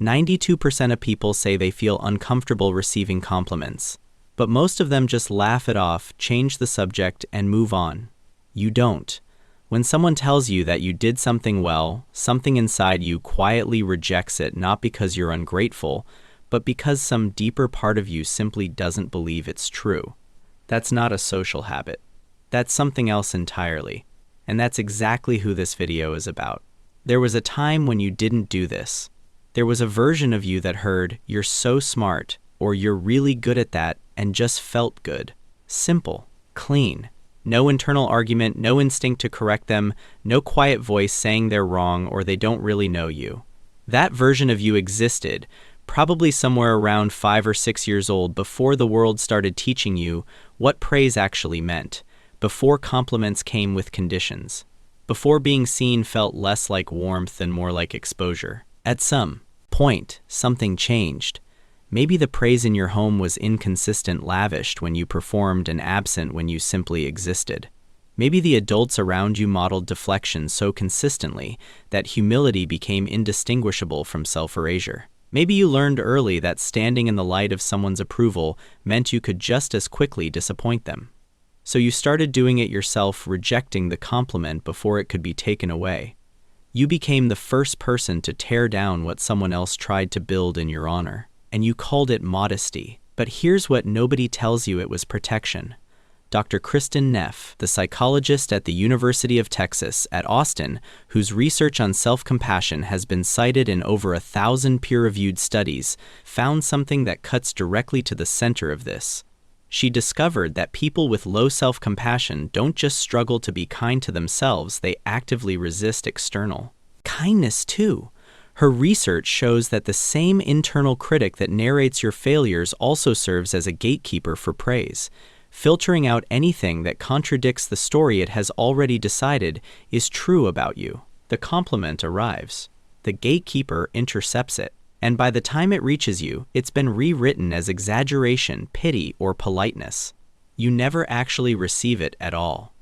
92% of people say they feel uncomfortable receiving compliments. But most of them just laugh it off, change the subject, and move on. You don't. When someone tells you that you did something well, something inside you quietly rejects it, not because you're ungrateful, but because some deeper part of you simply doesn't believe it's true. That's not a social habit. That's something else entirely. And that's exactly who this video is about. There was a time when you didn't do this. There was a version of you that heard, "You're so smart," or "You're really good at that," and just felt good. Simple, clean. No internal argument, no instinct to correct them, no quiet voice saying they're wrong or they don't really know you. That version of you existed, probably somewhere around 5 or 6 years old, before the world started teaching you what praise actually meant, before compliments came with conditions, before being seen felt less like warmth and more like exposure. At some point, something changed. Maybe the praise in your home was inconsistent, lavished when you performed and absent when you simply existed. Maybe the adults around you modeled deflection so consistently that humility became indistinguishable from self-erasure. Maybe you learned early that standing in the light of someone's approval meant you could just as quickly disappoint them. So you started doing it yourself, rejecting the compliment before it could be taken away. You became the first person to tear down what someone else tried to build in your honor. And you called it modesty. But here's what nobody tells you: it was protection. Dr. Kristin Neff, the psychologist at the University of Texas at Austin, whose research on self-compassion has been cited in over 1,000 peer-reviewed studies, found something that cuts directly to the center of this. She discovered that people with low self-compassion don't just struggle to be kind to themselves, they actively resist external kindness too. Her research shows that the same internal critic that narrates your failures also serves as a gatekeeper for praise, filtering out anything that contradicts the story it has already decided is true about you. The compliment arrives. The gatekeeper intercepts it, and by the time it reaches you, it's been rewritten as exaggeration, pity, or politeness. You never actually receive it at all.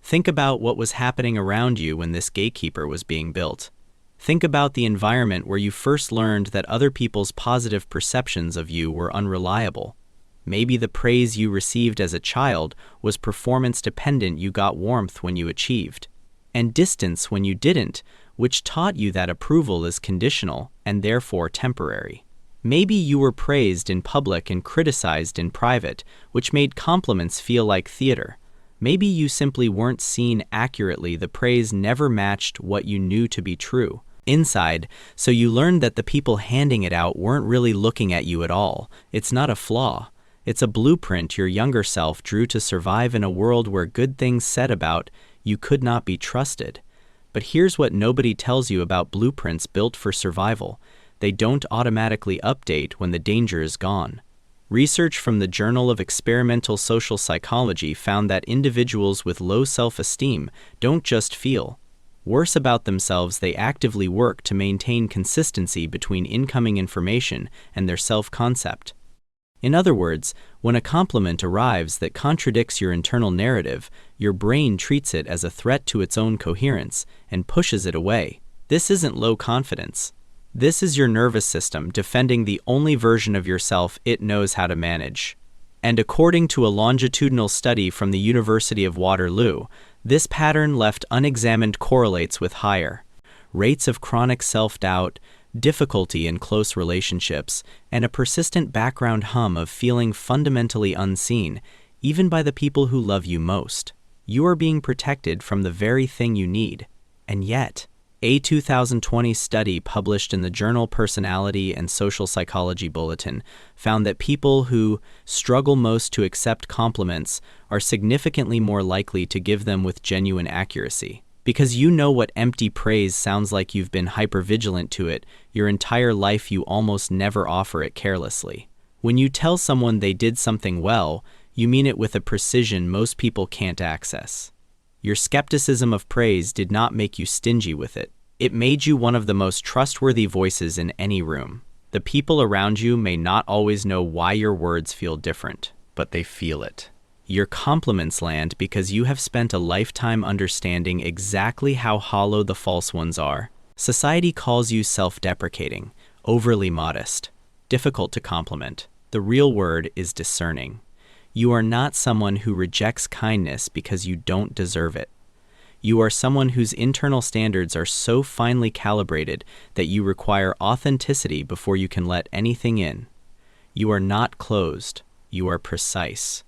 Think about what was happening around you when this gatekeeper was being built. Think about the environment where you first learned that other people's positive perceptions of you were unreliable. Maybe the praise you received as a child was performance dependent. You got warmth when you achieved, and distance when you didn't, which taught you that approval is conditional and therefore temporary. Maybe you were praised in public and criticized in private, which made compliments feel like theater. Maybe you simply weren't seen accurately. The praise never matched what you knew to be true inside, so you learned that the people handing it out weren't really looking at you at all. It's not a flaw. It's a blueprint your younger self drew to survive in a world where good things said about you could not be trusted. But here's what nobody tells you about blueprints built for survival: they don't automatically update when the danger is gone. Research from the Journal of Experimental Social Psychology found that individuals with low self-esteem don't just feel worse about themselves, they actively work to maintain consistency between incoming information and their self-concept. In other words, when a compliment arrives that contradicts your internal narrative, your brain treats it as a threat to its own coherence and pushes it away. This isn't low confidence. This is your nervous system defending the only version of yourself it knows how to manage. And according to a longitudinal study from the University of Waterloo, this pattern left unexamined correlates with higher rates of chronic self-doubt, difficulty in close relationships, and a persistent background hum of feeling fundamentally unseen, even by the people who love you most. You are being protected from the very thing you need. And yet, a 2020 study published in the journal Personality and Social Psychology Bulletin found that people who struggle most to accept compliments are significantly more likely to give them with genuine accuracy. Because you know what empty praise sounds like. You've been hypervigilant to it your entire life. You almost never offer it carelessly. When you tell someone they did something well, you mean it with a precision most people can't access. Your skepticism of praise did not make you stingy with it. It made you one of the most trustworthy voices in any room. The people around you may not always know why your words feel different, but they feel it. Your compliments land because you have spent a lifetime understanding exactly how hollow the false ones are. Society calls you self-deprecating, overly modest, difficult to compliment. The real word is discerning. You are not someone who rejects kindness because you don't deserve it. You are someone whose internal standards are so finely calibrated that you require authenticity before you can let anything in. You are not closed. You are precise.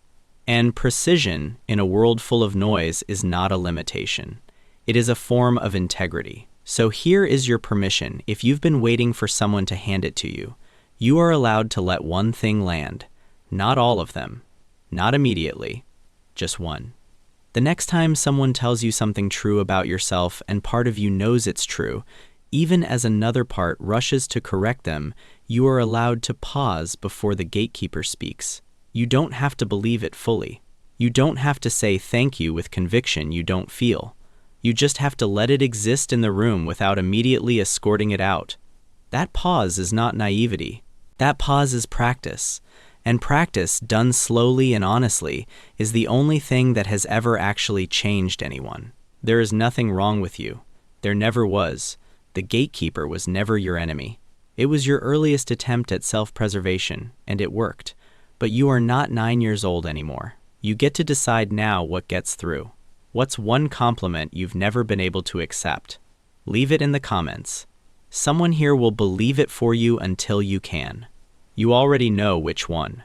And precision, in a world full of noise, is not a limitation. It is a form of integrity. So here is your permission. If you've been waiting for someone to hand it to you, you are allowed to let one thing land. Not all of them. Not immediately. Just one. The next time someone tells you something true about yourself and part of you knows it's true, even as another part rushes to correct them, you are allowed to pause before the gatekeeper speaks. You don't have to believe it fully. You don't have to say thank you with conviction you don't feel. You just have to let it exist in the room without immediately escorting it out. That pause is not naivety. That pause is practice. And practice, done slowly and honestly, is the only thing that has ever actually changed anyone. There is nothing wrong with you. There never was. The gatekeeper was never your enemy. It was your earliest attempt at self-preservation, and it worked. But you are not 9 years old anymore. You get to decide now what gets through. What's one compliment you've never been able to accept? Leave it in the comments. Someone here will believe it for you until you can. You already know which one.